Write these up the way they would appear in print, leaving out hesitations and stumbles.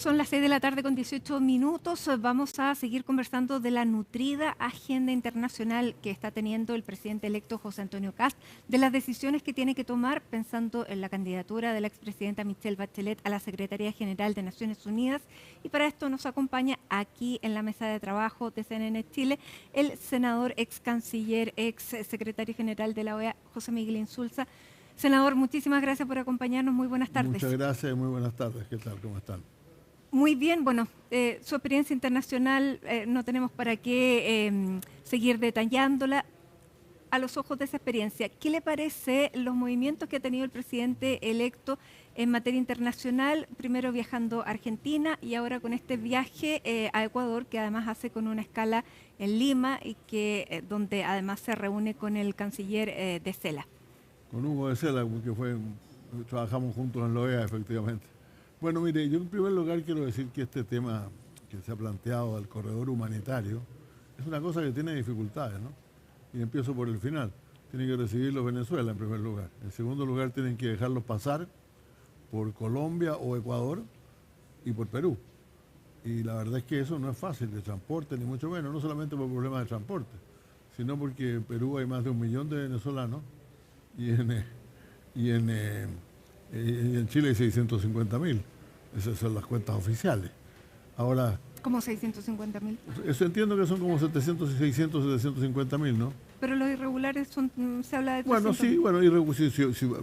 Son las 6 de la tarde con 18 minutos. Vamos a seguir conversando de la nutrida agenda internacional que está teniendo el presidente electo José Antonio Kast, de las decisiones que tiene que tomar pensando en la candidatura de la expresidenta Michelle Bachelet a la Secretaría General de Naciones Unidas. Y para esto nos acompaña aquí en la mesa de trabajo de CNN Chile el senador, ex canciller, ex secretario general de la OEA, José Miguel Insulza. Senador, muchísimas gracias por acompañarnos. Muy buenas tardes. Muchas gracias y muy buenas tardes. ¿Qué tal? ¿Cómo están? Muy bien, bueno, su experiencia internacional no tenemos para qué seguir detallándola. A los ojos de esa experiencia, ¿qué le parece los movimientos que ha tenido el presidente electo en materia internacional? Primero viajando a Argentina y ahora con este viaje a Ecuador, que además hace con una escala en Lima y que donde además se reúne con el canciller de Cela. Con Hugo de Cela, porque trabajamos juntos en la OEA, efectivamente. Bueno, mire, yo en primer lugar quiero decir que este tema que se ha planteado del corredor humanitario es una cosa que tiene dificultades, ¿no? Y empiezo por el final. Tienen que recibirlos Venezuela en primer lugar. En segundo lugar tienen que dejarlos pasar por Colombia o Ecuador y por Perú. Y la verdad es que eso no es fácil de transporte, ni mucho menos, no solamente por problemas de transporte, sino porque en Perú hay más de 1 millón de venezolanos y en Chile hay 650.000. Esas son las cuentas oficiales. Ahora, ¿Cómo 650.000? eso entiendo que son como 700, 600, 750.000, ¿no? Pero los irregulares se habla de 300.000. Bueno, sí, bueno,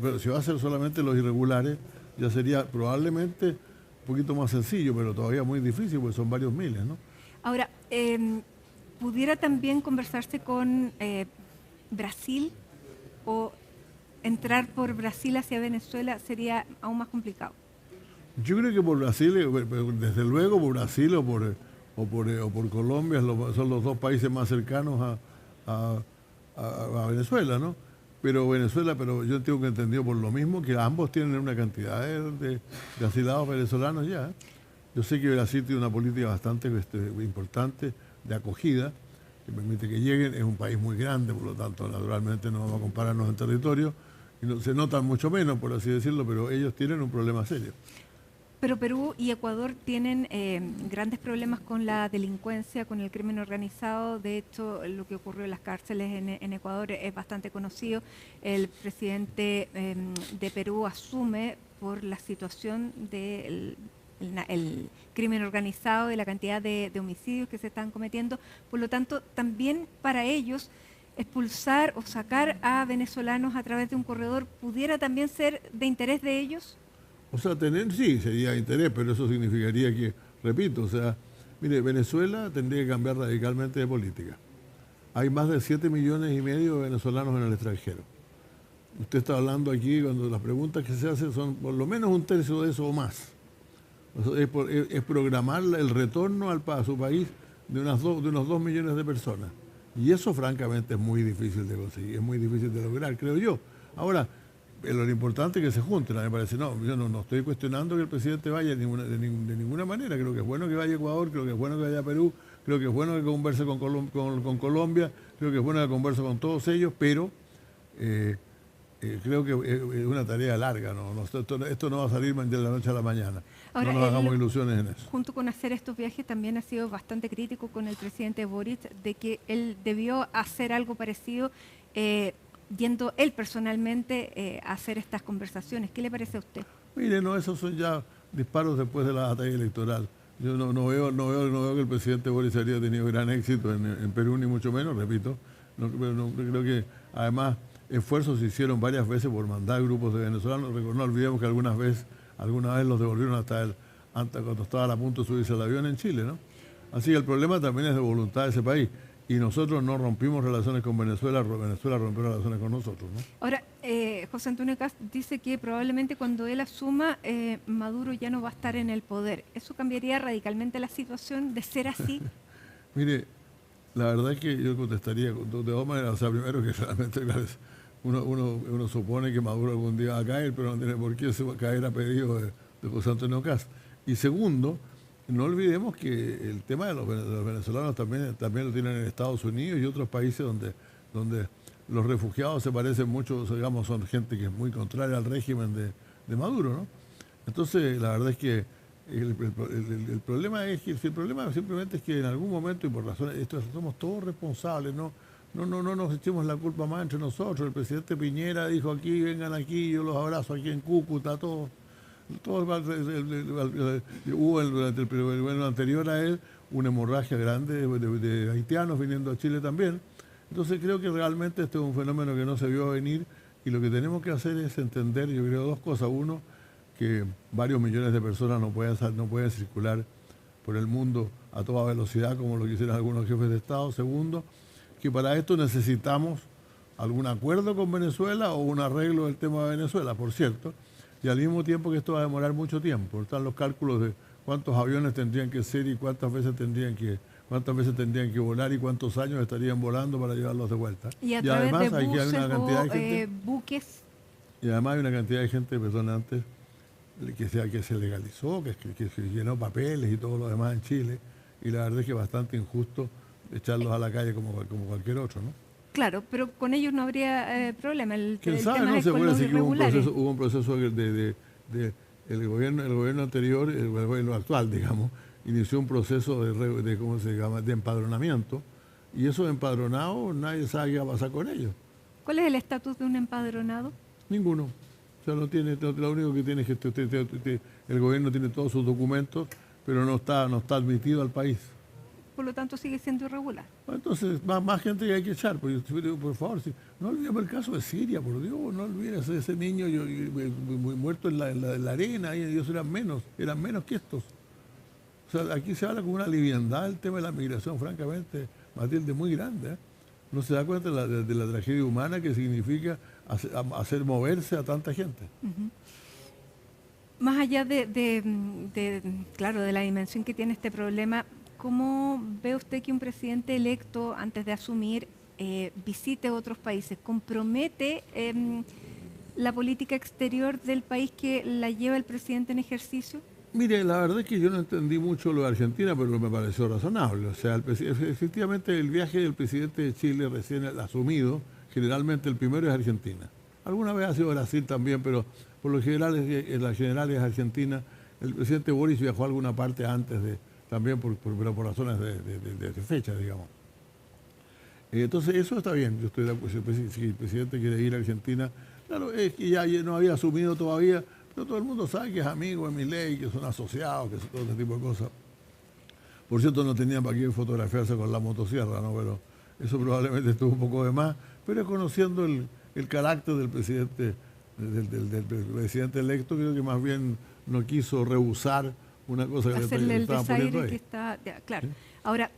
pero si va a ser solamente los irregulares, ya sería probablemente un poquito más sencillo, pero todavía muy difícil, porque son varios miles, ¿no? Ahora, ¿pudiera también conversarse con Brasil o entrar por Brasil hacia Venezuela sería aún más complicado? Yo creo que por Brasil, desde luego por Brasil o por Colombia son los dos países más cercanos a Venezuela, ¿no? Pero yo tengo que entender por lo mismo que ambos tienen una cantidad de asilados venezolanos ya. Yo sé que Brasil tiene una política bastante importante de acogida, que permite que lleguen. Es un país muy grande, por lo tanto, naturalmente no vamos a compararnos en territorio, y no, se notan mucho menos, por así decirlo, pero ellos tienen un problema serio. Pero Perú y Ecuador tienen grandes problemas con la delincuencia, con el crimen organizado. De hecho, lo que ocurrió en las cárceles en Ecuador es bastante conocido. El presidente de Perú asume por la situación del el crimen organizado, de la cantidad de homicidios que se están cometiendo. Por lo tanto, también para ellos expulsar o sacar a venezolanos a través de un corredor pudiera también ser de interés de ellos. O sea, sí, sería interés, pero eso significaría que, repito, o sea, mire, Venezuela tendría que cambiar radicalmente de política. Hay más de 7,5 millones de venezolanos en el extranjero. Usted está hablando aquí, cuando las preguntas que se hacen son por lo menos 1/3 de eso o más. O sea, es programar el retorno a su país de unos 2 millones de personas. Y eso, francamente, es muy difícil de conseguir, es muy difícil de lograr, creo yo. Ahora, lo importante es que se junten, a mí me parece. No, yo no estoy cuestionando que el presidente vaya de ninguna manera. Creo que es bueno que vaya a Ecuador, creo que es bueno que vaya a Perú, creo que es bueno que converse con Colombia, creo que es bueno que converse con todos ellos, pero creo que es una tarea larga. Esto no va a salir de la noche a la mañana. Ahora, no nos hagamos ilusiones en eso. Junto con hacer estos viajes también ha sido bastante crítico con el presidente Boric de que él debió hacer algo parecido, yendo él personalmente a hacer estas conversaciones. ¿Qué le parece a usted? Mire, no, esos son ya disparos después de la batalla electoral. Yo no veo que el presidente Boric haya tenido gran éxito en Perú, ni mucho menos, repito. Creo que además esfuerzos se hicieron varias veces por mandar grupos de venezolanos. No olvidemos que alguna vez los devolvieron hasta cuando estaban a punto de subirse al avión en Chile, ¿no? Así que el problema también es de voluntad de ese país. Y nosotros no rompimos relaciones con Venezuela, Venezuela rompió relaciones con nosotros, ¿no? Ahora, José Antonio Kast dice que probablemente cuando él asuma, Maduro ya no va a estar en el poder. ¿Eso cambiaría radicalmente la situación de ser así? Mire, la verdad es que yo contestaría de dos maneras. O sea, primero que realmente uno supone que Maduro algún día va a caer, pero no tiene por qué caer a pedido de José Antonio Kast. Y segundo, no olvidemos que el tema de los venezolanos también lo tienen en Estados Unidos y otros países donde los refugiados se parecen mucho, digamos, son gente que es muy contraria al régimen de Maduro, ¿no? Entonces, la verdad es que El problema es que el problema simplemente es que en algún momento y por razones, esto somos todos responsables, no nos echemos la culpa más entre nosotros. El presidente Piñera dijo aquí, vengan aquí, yo los abrazo aquí en Cúcuta, todos. Hubo durante el gobierno anterior a él una hemorragia grande de haitianos viniendo a Chile también. Entonces creo que realmente este es un fenómeno que no se vio venir y lo que tenemos que hacer es entender, yo creo, dos cosas. Uno, que varios millones de personas no pueden circular por el mundo a toda velocidad como lo quisieran algunos jefes de Estado. Segundo, que para esto necesitamos algún acuerdo con Venezuela o un arreglo del tema de Venezuela, por cierto. Y al mismo tiempo que esto va a demorar mucho tiempo. Están los cálculos de cuántos aviones tendrían que ser y cuántas veces tendrían que volar y cuántos años estarían volando para llevarlos de vuelta. Y además hay una cantidad de gente, buques. Y además hay una cantidad de gente, perdón, antes, que se legalizó, que se llenó papeles y todo lo demás en Chile. Y la verdad es que es bastante injusto echarlos a la calle como cualquier otro, ¿no? Claro, pero con ellos no habría problema. ¿Quién sabe? No se puede decir que hubo un proceso el gobierno anterior, el gobierno actual, digamos, inició un proceso de ¿cómo se llama?, de empadronamiento, y esos empadronados nadie sabe qué va a pasar con ellos. ¿Cuál es el estatus de un empadronado? Ninguno. O sea, lo único que tiene es que el gobierno tiene todos sus documentos, pero no está admitido al país. Por lo tanto sigue siendo irregular. Entonces, más gente que hay que echar. Por favor, no olvidemos el caso de Siria, por Dios, no olvides ese niño muerto en la arena, y ellos eran menos que estos. O sea, aquí se habla con una liviandad el tema de la migración, francamente, Matilde, muy grande, ¿eh? No se da cuenta de la tragedia humana que significa hacer moverse a tanta gente. Uh-huh. Más allá claro, de la dimensión que tiene este problema, ¿cómo ve usted que un presidente electo, antes de asumir, visite otros países? ¿Compromete la política exterior del país que la lleva el presidente en ejercicio? Mire, la verdad es que yo no entendí mucho lo de Argentina, pero me pareció razonable. O sea, efectivamente el viaje del presidente de Chile recién asumido, generalmente el primero es Argentina. Alguna vez ha sido Brasil también, pero por lo general es Argentina. El presidente Boris viajó a alguna parte antes también pero por razones de fecha, digamos. Entonces, eso está bien. Yo estoy de acuerdo. Si el presidente quiere ir a Argentina, claro, es que ya no había asumido todavía, pero todo el mundo sabe que es amigo de Milei, que son asociados, que son todo este tipo de cosas. Por cierto, no tenían para qué fotografiarse con la motosierra, ¿no? Pero eso probablemente estuvo un poco de más, pero conociendo el carácter del presidente, del presidente electo, creo que más bien no quiso rehusar una cosa que hacerle le el estaban poniendo ahí. Que está, claro. ¿Sí? Ahora,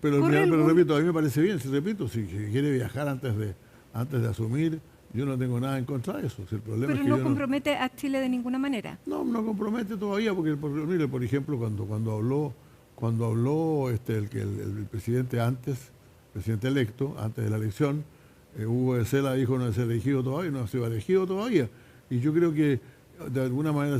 pero repito, a mí me parece bien, si quiere viajar antes de asumir, yo no tengo nada en contra de eso. Si el problema pero es que no compromete a Chile de ninguna manera. No compromete todavía, porque mire, por ejemplo, cuando habló el presidente electo, antes de la elección, Hugo de Sela dijo no es elegido todavía, no ha sido elegido todavía. Y yo creo que de alguna manera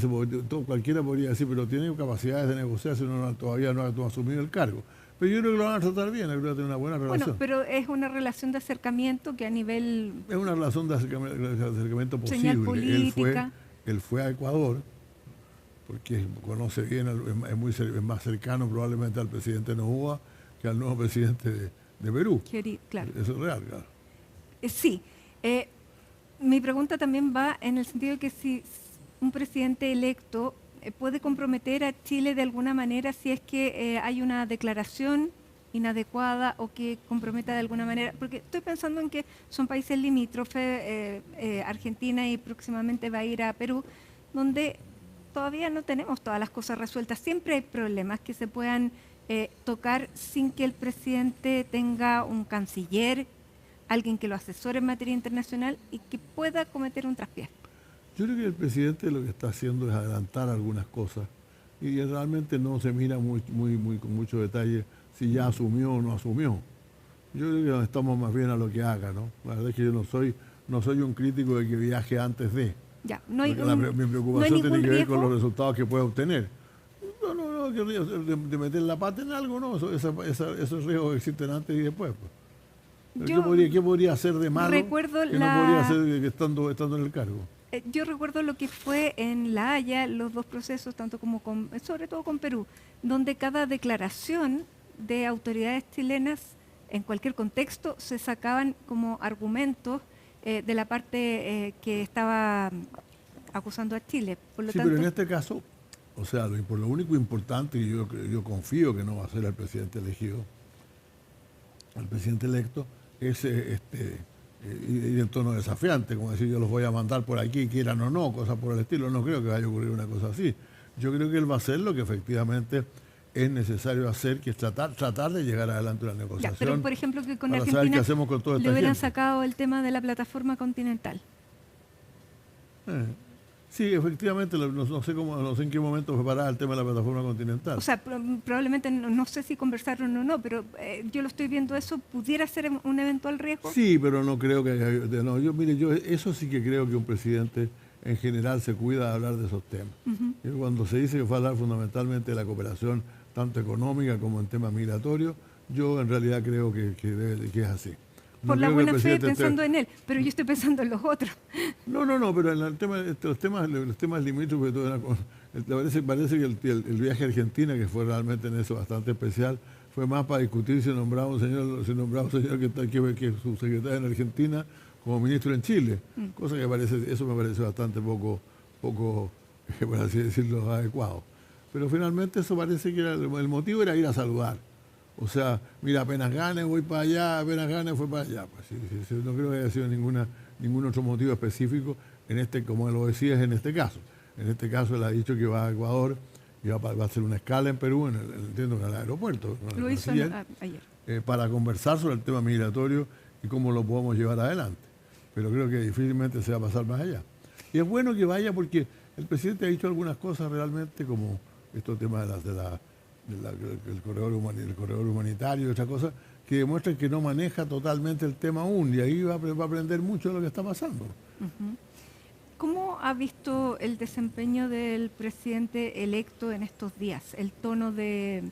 cualquiera podría decir, pero tiene capacidades de negociar si todavía no ha asumido el cargo. Pero yo creo que lo van a tratar bien, creo que va a tener una buena relación. Bueno, pero es una relación de acercamiento que a nivel... Es una relación de acercamiento posible. Señal política. Él fue a Ecuador, porque conoce bien, es más cercano probablemente al presidente Noboa que al nuevo presidente de Perú. Claro. Eso es real, claro. Sí. Mi pregunta también va en el sentido de que si un presidente electo puede comprometer a Chile de alguna manera si es que hay una declaración inadecuada o que comprometa de alguna manera, porque estoy pensando en que son países limítrofes, Argentina y próximamente va a ir a Perú, donde todavía no tenemos todas las cosas resueltas. Siempre hay problemas que se puedan tocar sin que el presidente tenga un canciller, alguien que lo asesore en materia internacional y que pueda cometer un traspié. Yo creo que el presidente lo que está haciendo es adelantar algunas cosas y realmente no se mira con mucho detalle si ya asumió o no asumió. Yo creo que estamos más bien a lo que haga, ¿no? La verdad es que yo no soy un crítico de que viaje antes de. Ya, no hay mi preocupación tiene que ver con los resultados que pueda obtener. No, de meter la pata en algo, no, esos riesgos existen antes y después. Pues. ¿Qué podría hacer de malo que no podría hacer estando en el cargo? Yo recuerdo lo que fue en La Haya, los dos procesos, tanto como sobre todo con Perú, donde cada declaración de autoridades chilenas, en cualquier contexto, se sacaban como argumentos de la parte que estaba acusando a Chile. Por lo Sí, tanto, pero en este caso, o sea, lo único importante, y yo confío que no va a ser el presidente elegido, el presidente electo, es ir en tono desafiante, como decir, yo los voy a mandar por aquí, quieran o no, cosas por el estilo. No creo que vaya a ocurrir una cosa así. Yo creo que él va a hacer lo que efectivamente es necesario hacer, que es tratar de llegar adelante una ya, negociación. pero por ejemplo que con para saber Argentina qué hacemos con toda esta le hubieran gente. sacado el tema de la plataforma continental. Eh, Sí, efectivamente, no sé cómo, no sé en qué momento fue parada el tema de la plataforma continental. O sea, probablemente no sé si conversaron o no, pero yo lo estoy viendo eso, ¿pudiera ser un eventual riesgo? Sí, pero no creo que no, mire, yo eso sí que creo que un presidente en general se cuida de hablar de esos temas. Y cuando se dice que fue a hablar fundamentalmente de la cooperación, tanto económica como en temas migratorios, yo en realidad creo que es así. No Por la creo que el buena fe presidente pensando en él, pero yo estoy pensando en los otros. No, pero en el tema, los temas limítrofes, parece que el viaje a Argentina, que fue realmente en eso bastante especial, fue más para discutir si nombraba un señor que es subsecretario en Argentina como ministro en Chile, cosa que eso me parece bastante poco, por así decirlo, adecuado. Pero finalmente eso parece que el motivo era ir a saludar. O sea, mira, apenas gane voy para allá, apenas gane fue para allá. Pues, sí, no creo que haya sido ningún otro motivo específico, como lo decías en este caso. En este caso él ha dicho que va a Ecuador y va a hacer una escala en Perú, entiendo, en el aeropuerto. Lo hizo ayer. Para conversar sobre el tema migratorio y cómo lo podemos llevar adelante. Pero creo que difícilmente se va a pasar más allá. Y es bueno que vaya porque el presidente ha dicho algunas cosas realmente como estos temas el corredor humanitario y otras cosas que demuestran que no maneja totalmente el tema aún y ahí va a aprender mucho de lo que está pasando. ¿Cómo ha visto el desempeño del presidente electo en estos días? El tono de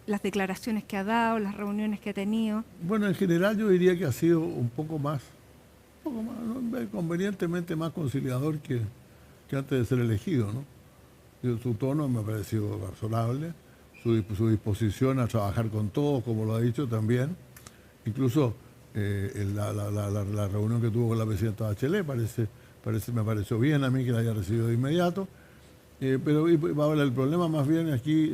las declaraciones que ha dado, las reuniones que ha tenido. Bueno, en general yo diría que ha sido un poco más, ¿no? Convenientemente más conciliador que antes de ser elegido, ¿no? Su tono me ha parecido razonable, su disposición a trabajar con todos, como lo ha dicho también. Incluso la reunión que tuvo con la presidenta Bachelet me pareció bien a mí que la haya recibido de inmediato. Pero ahora el problema más bien aquí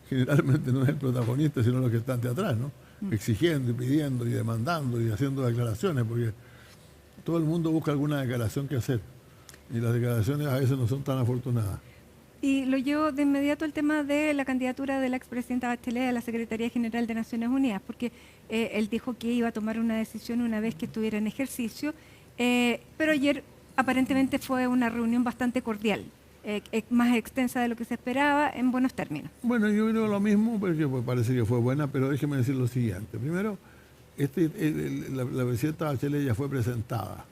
generalmente no es el protagonista, sino los que están de atrás, ¿no? Exigiendo y pidiendo y demandando y haciendo declaraciones, porque todo el mundo busca alguna declaración que hacer. Y las declaraciones a veces no son tan afortunadas. Y lo llevo de inmediato al tema de la candidatura de la expresidenta Bachelet a la Secretaría General de Naciones Unidas, porque él dijo que iba a tomar una decisión una vez que estuviera en ejercicio, pero ayer aparentemente fue una reunión bastante cordial, más extensa de lo que se esperaba, en buenos términos. Bueno, yo creo lo mismo, porque pues, parece que fue buena, pero déjeme decir lo siguiente. Primero, la presidenta Bachelet ya fue presentada.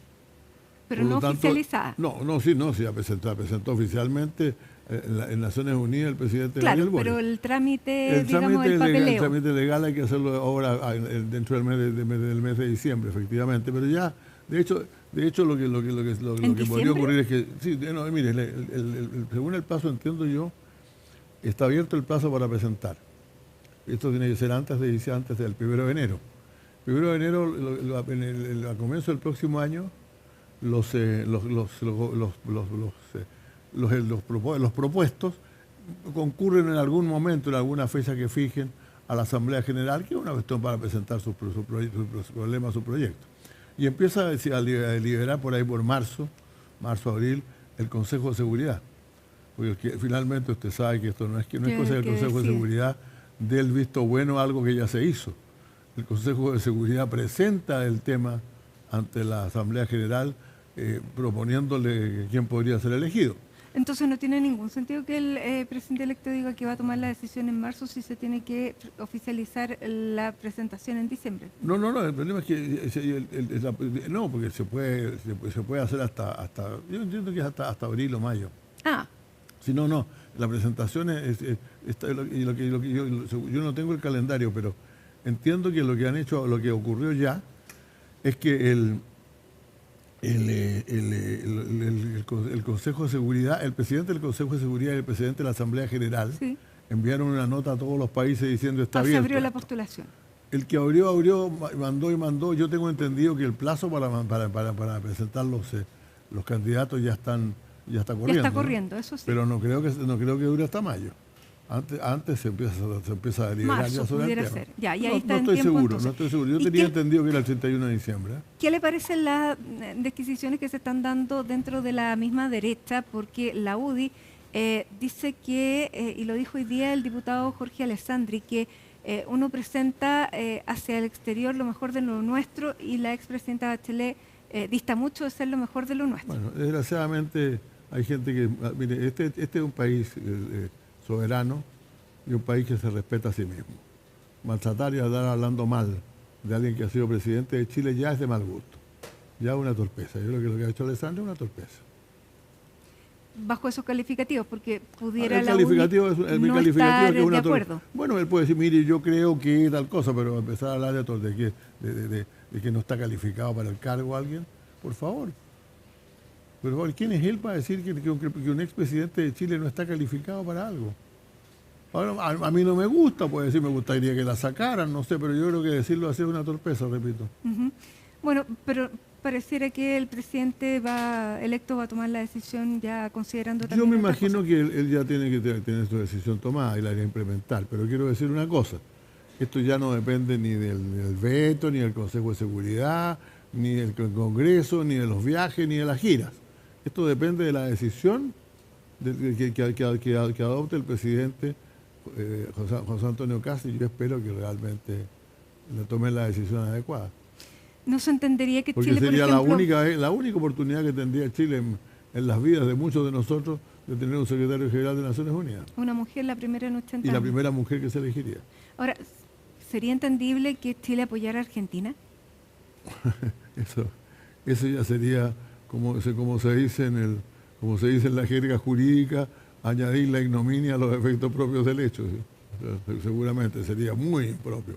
Pero no oficializada. Sí, la presentó oficialmente en Naciones Unidas el presidente Claro, Gabriel Boric. pero el trámite, digamos, el papeleo. El trámite legal hay que hacerlo ahora dentro del mes de diciembre, efectivamente. Pero ya, de hecho lo que podría ocurrir es que, mire, según el plazo entiendo yo, está abierto el plazo para presentar. Esto tiene que ser antes del 1 de enero. 1 de enero, a comienzo del próximo año, los propuestos concurren en algún momento, en alguna fecha que fijen, a la Asamblea General, que es una cuestión para presentar sus problemas, su proyecto. Y empieza a deliberar por ahí por marzo, abril, el Consejo de Seguridad. Porque finalmente usted sabe que esto no es cosa del Consejo de Seguridad del visto bueno a algo que ya se hizo. El Consejo de Seguridad presenta el tema ante la Asamblea General proponiéndole quién podría ser elegido. Entonces no tiene ningún sentido que el presidente electo diga que va a tomar la decisión en marzo si se tiene que oficializar la presentación en diciembre. No, el problema es que porque se puede hacer hasta yo entiendo que es hasta abril o mayo. Si no, la presentación yo no tengo el calendario, pero entiendo que lo que han hecho, lo que ocurrió ya, es que el Consejo de Seguridad, el presidente del Consejo de Seguridad y el presidente de la Asamblea General Sí. enviaron una nota a todos los países diciendo está Se abierto. abrió la postulación. El que abrió, mandó. Yo tengo entendido que el plazo para presentar los candidatos ya está corriendo. Ya está ¿no? corriendo, eso sí. Pero no creo que dure hasta mayo. Antes se empieza a deliberar Marzo ya sobre el pudiera tema. ser. Ya, y ahí No, está no en estoy tiempo, seguro, entonces. no estoy seguro. Yo ¿Y tenía qué- entendido que era el 31 de diciembre. ¿Qué le parecen las disquisiciones que se están dando dentro de la misma derecha? Porque la UDI dice que, y lo dijo hoy día el diputado Jorge Alessandri, que uno presenta hacia el exterior lo mejor de lo nuestro y la expresidenta Bachelet dista mucho de ser lo mejor de lo nuestro. Bueno, desgraciadamente hay gente que, mire, este es un país soberano y un país que se respeta a sí mismo. Maltratar y andar hablando mal de alguien que ha sido presidente de Chile ya es de mal gusto. Ya es una torpeza. Yo creo que lo que ha hecho Alessandro es una torpeza. Bajo esos calificativos, porque pudiera El la calificativo UDI es mi no calificativo estar que es una de torpeza. acuerdo. Bueno, él puede decir, mire, yo creo que tal cosa, pero empezar a hablar de que no está calificado para el cargo alguien, por favor. Por favor, ¿quién es él para decir que un expresidente de Chile no está calificado para algo? Ahora, a mí no me gusta, puede decir, me gustaría que la sacaran, no sé, pero yo creo que decirlo así es una torpeza, repito. Ujú. Bueno, pero pareciera que el presidente electo va a tomar la decisión ya considerando también Yo me otras imagino cosas. que él ya tiene que tener su decisión tomada y la irá a implementar, pero quiero decir una cosa, esto ya no depende ni del veto, ni del Consejo de Seguridad, ni del Congreso, ni de los viajes, ni de las giras. Esto depende de la decisión que adopte el presidente José Antonio Kast, y yo espero que realmente le tomen la decisión adecuada. No se entendería que Porque Chile, por sería ejemplo, la única oportunidad que tendría Chile en las vidas de muchos de nosotros de tener un secretario general de Naciones Unidas. una mujer la primera en 80 Y la años. primera mujer que se elegiría. Ahora, ¿sería entendible que Chile apoyara a Argentina? Eso ya sería, como se dice en la jerga jurídica, añadir la ignominia a los efectos propios del hecho. ¿Sí? O sea, seguramente sería muy impropio,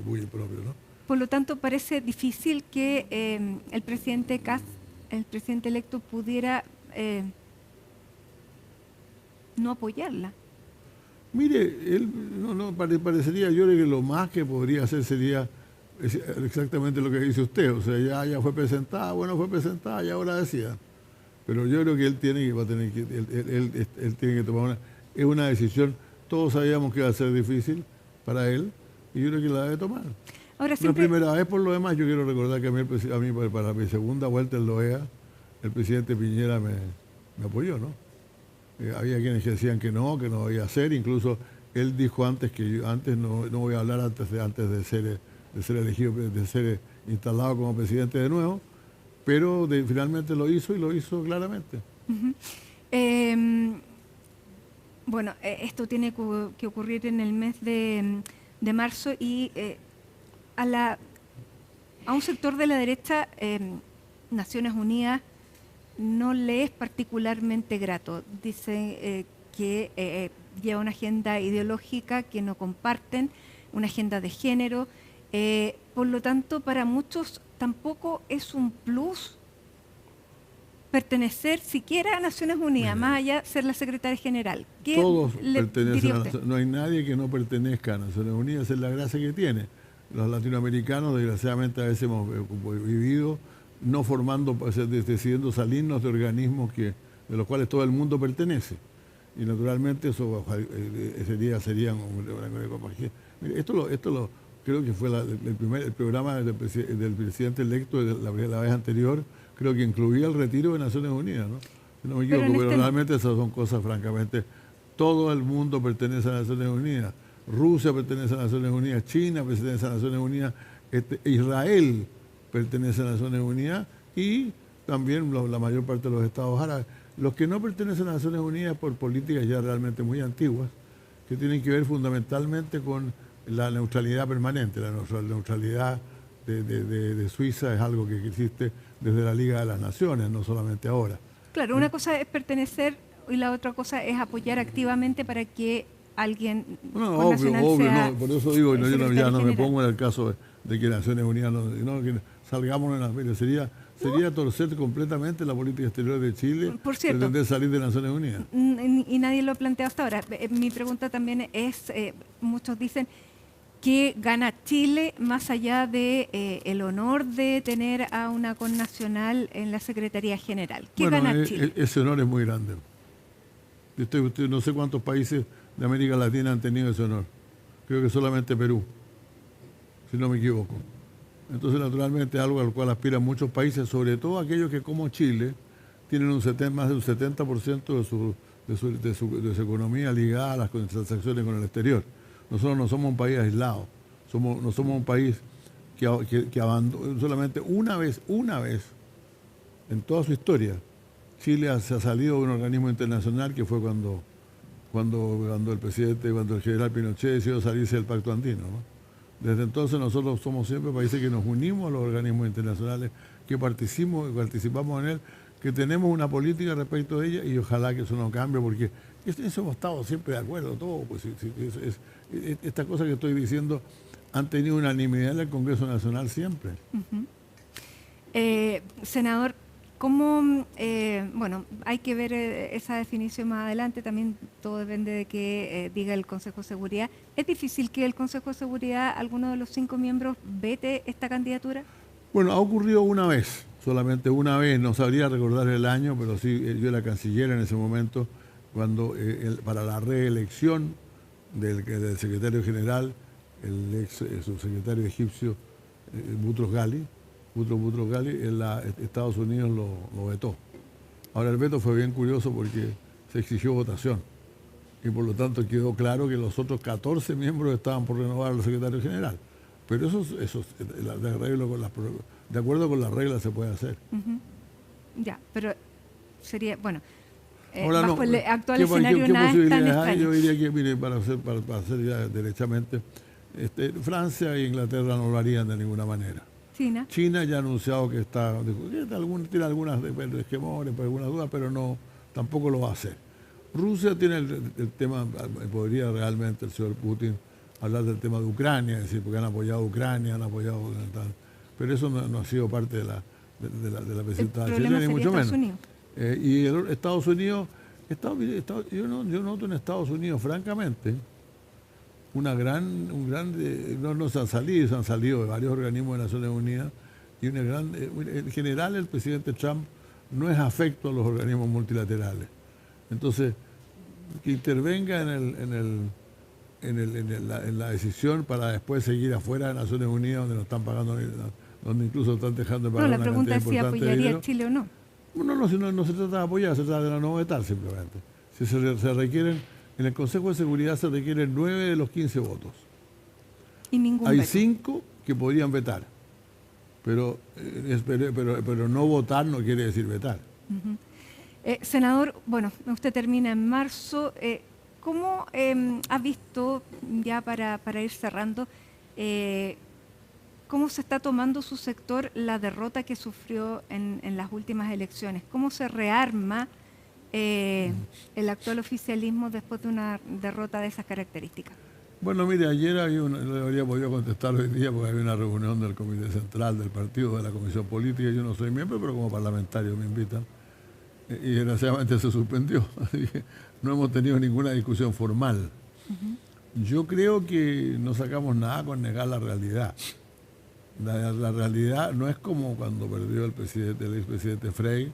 ¿no? Por lo tanto, parece difícil que el presidente Kast, el presidente electo, pudiera no apoyarla. Mire, él parecería, yo creo que lo más que podría hacer sería exactamente lo que dice usted, o sea, ya fue presentada, y ahora decía. Pero yo creo que él tiene que tomar es una decisión, todos sabíamos que iba a ser difícil para él, y yo creo que la debe tomar. Ahora, La siempre, primera vez, por lo demás, yo quiero recordar que a mí para mi segunda vuelta en la OEA, el presidente Piñera me apoyó, ¿no? Había quienes que decían que no debía hacer, incluso él dijo antes que yo no voy a hablar antes de ser elegido, de ser instalado como presidente de nuevo, pero finalmente lo hizo y lo hizo claramente. bueno, esto tiene que ocurrir en el mes de marzo y a un sector de la derecha, Naciones Unidas no le es particularmente grato. Dice que lleva una agenda ideológica que no comparten, una agenda de género. Por lo tanto, para muchos tampoco es un plus pertenecer siquiera a Naciones Unidas, más allá de ser la secretaria general. ¿Qué Todos le pertenecen diría a usted? no hay nadie que no pertenezca a Naciones Unidas, esa es la gracia que tiene. Los latinoamericanos, desgraciadamente, a veces hemos vivido no formando, decidiendo salirnos de organismos de los cuales todo el mundo pertenece. Y naturalmente eso sería Mire, esto creo que fue el programa del presidente electo de la vez anterior, creo que incluía el retiro de Naciones Unidas, ¿no? Si no me equivoco, pero realmente esas son cosas, francamente, todo el mundo pertenece a Naciones Unidas. Rusia pertenece a Naciones Unidas, China pertenece a Naciones Unidas, Israel pertenece a Naciones Unidas y también la mayor parte de los estados árabes. Los que no pertenecen a Naciones Unidas por políticas ya realmente muy antiguas, que tienen que ver fundamentalmente con la neutralidad permanente. La neutralidad de Suiza es algo que existe desde la Liga de las Naciones, no solamente ahora. Claro, una cosa es pertenecer y la otra cosa es apoyar activamente para que alguien nacional sea no, por eso digo, yo ya no me general. pongo en el caso de que Naciones Unidas, que salgamos en las sería Sería torcer completamente la política exterior de Chile, Por cierto, pretender salir de Naciones Unidas. y nadie lo ha planteado hasta ahora. Mi pregunta también es, muchos dicen, ¿qué gana Chile más allá de el honor de tener a una connacional en la Secretaría General? ¿Qué gana Chile? Ese honor es muy grande. No sé cuántos países de América Latina han tenido ese honor. Creo que solamente Perú, si no me equivoco. Entonces, naturalmente, es algo al cual aspiran muchos países, sobre todo aquellos que, como Chile, tienen más de un 70% de su economía ligada a las transacciones con el exterior. Nosotros no somos un país aislado, no somos un país que abandonó solamente una vez en toda su historia. Chile se ha salido de un organismo internacional que fue cuando el general Pinochet decidió salirse del Pacto Andino, ¿no? Desde entonces nosotros somos siempre países que nos unimos a los organismos internacionales, que participamos en él, que tenemos una política respecto de ella y ojalá que eso no cambie, porque eso hemos estado siempre de acuerdo, todo. Pues, estas cosas que estoy diciendo han tenido unanimidad en el Congreso Nacional siempre. Senador, ¿cómo, bueno, hay que ver esa definición más adelante, también todo depende de que diga el Consejo de Seguridad. ¿Es difícil que el Consejo de Seguridad, alguno de los 5 miembros, vete esta candidatura? Bueno, ha ocurrido una vez, solamente una vez, no sabría recordar el año, pero sí, yo era canciller en ese momento, cuando para la reelección del secretario general, el ex subsecretario egipcio Boutros Ghali, Estados Unidos lo vetó. Ahora el veto fue bien curioso porque se exigió votación y por lo tanto quedó claro que los otros 14 miembros estaban por renovar al secretario general. Pero eso de acuerdo con las reglas se puede hacer. Ya, pero sería, bueno, ahora bajo el actual ¿qué escenario nada es tan extraño. Yo diría que, mire, para hacer ya derechamente, Francia e Inglaterra no lo harían de ninguna manera. China ya ha anunciado que tiene algunas hegemones, algunas dudas, pero tampoco lo va a hacer. Rusia tiene el tema, podría realmente el señor Putin hablar del tema de Ucrania, es decir, porque han apoyado a Ucrania, pero eso no ha sido parte de la presidenta de Chile, ni mucho menos. Y Estados Unidos, yo noto en Estados Unidos, francamente, no se han salido de varios organismos de Naciones Unidas y en general el presidente Trump no es afecto a los organismos multilaterales. Entonces, que intervenga en la decisión para después seguir afuera de Naciones Unidas donde nos están pagando, donde incluso están dejando de pagar la pregunta es si apoyaría a Chile o no. No se trata de apoyar, se trata de no vetar simplemente. Si se requieren, en el Consejo de Seguridad se requieren 9 de los 15 votos. Y ningún Hay veto. 5 que podrían vetar, pero no votar no quiere decir vetar. Senador, bueno, usted termina en marzo. ¿Cómo ha visto, ya para ir cerrando, cómo se está tomando su sector la derrota que sufrió en las últimas elecciones? ¿Cómo se rearma el actual oficialismo después de una derrota de esas características? Bueno, mire, ayer no habría podido contestar hoy día porque había una reunión del Comité Central del Partido, de la Comisión Política. Yo no soy miembro, pero como parlamentario me invitan. Y desgraciadamente se suspendió, así que no hemos tenido ninguna discusión formal. Yo creo que no sacamos nada con negar la realidad. La realidad no es como cuando perdió el expresidente Frei,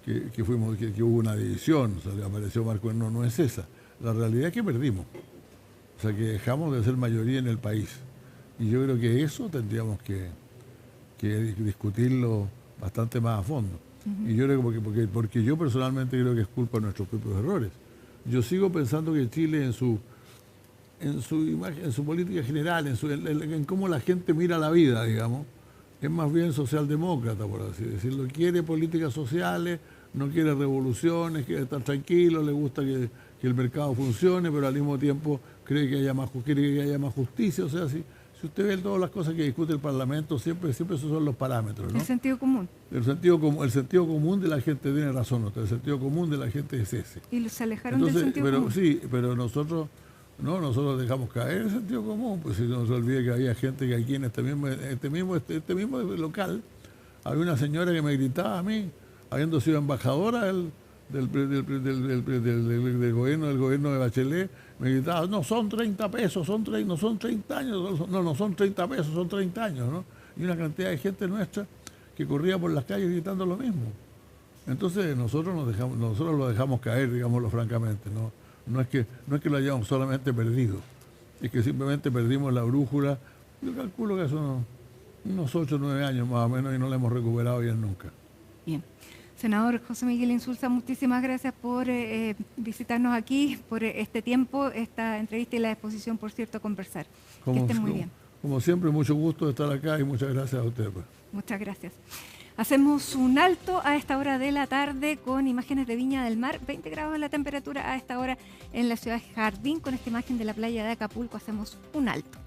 que hubo una división, o sea, le apareció Marco, no es esa. La realidad es que perdimos. O sea, que dejamos de ser mayoría en el país. Y yo creo que eso tendríamos que discutirlo bastante más a fondo. Y yo creo porque yo personalmente creo que es culpa de nuestros propios errores. Yo sigo pensando que Chile en su imagen, en su política general, en cómo la gente mira la vida, digamos, es más bien socialdemócrata, por así decirlo. Quiere políticas sociales, no quiere revoluciones, quiere estar tranquilo, le gusta que el mercado funcione, pero al mismo tiempo quiere que haya más justicia. O sea, si usted ve todas las cosas que discute el Parlamento, siempre esos son los parámetros, ¿no? El sentido común. El sentido común de la gente, tiene razón usted, el sentido común de la gente es ese. Y se alejaron del sentido común. Sí, pero nosotros dejamos caer el sentido común, pues si no se olvide que había gente que aquí en este mismo local Había una señora que me gritaba a mí, habiendo sido embajadora del gobierno de Bachelet, me gritaba, no son 30 pesos, no son 30 años, no son 30 pesos, son 30 años, ¿no? Y una cantidad de gente nuestra que corría por las calles gritando lo mismo. Entonces nosotros lo dejamos caer, digámoslo francamente, no es que lo hayamos solamente perdido, es que simplemente perdimos la brújula. Yo calculo que son unos 8 o 9 años más o menos y no la hemos recuperado bien nunca. Bien. Senador José Miguel Insulza, muchísimas gracias por visitarnos aquí, por este tiempo, esta entrevista y la disposición, por cierto, a conversar. Que estén muy bien. Como siempre, mucho gusto de estar acá y muchas gracias a usted. Pues. Muchas gracias. Hacemos un alto a esta hora de la tarde con imágenes de Viña del Mar. 20 grados la temperatura a esta hora en la ciudad de Jardín. Con esta imagen de la playa de Acapulco hacemos un alto.